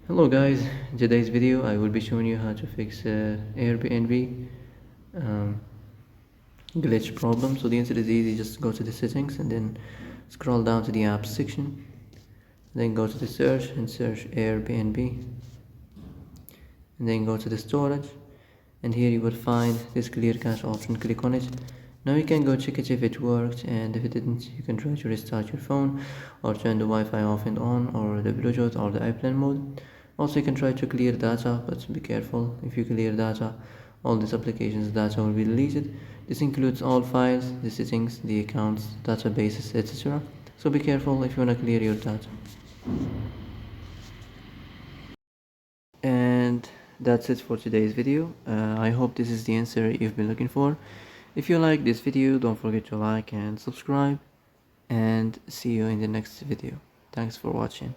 Hello guys, in today's video I will be showing you how to fix Airbnb um, glitch problem. So the answer is easy, just go to the settings and then scroll down to the apps section, then go to the search and search Airbnb, and then go to the storage, and here you will find this clear cache option. Click on it. Now you can go check it if it worked, and if it didn't you can try to restart your phone or turn the Wi-Fi off and on, or the Bluetooth or the airplane mode. Also you can try to clear data, but be careful. If you clear data, all these applications data will be deleted. This includes all files, the settings, the accounts, databases, etc. So be careful if you want to clear your data. And that's it for today's video. I hope this is the answer you've been looking for. If you like this video, don't forget to like and subscribe, and see you in the next video. Thanks for watching.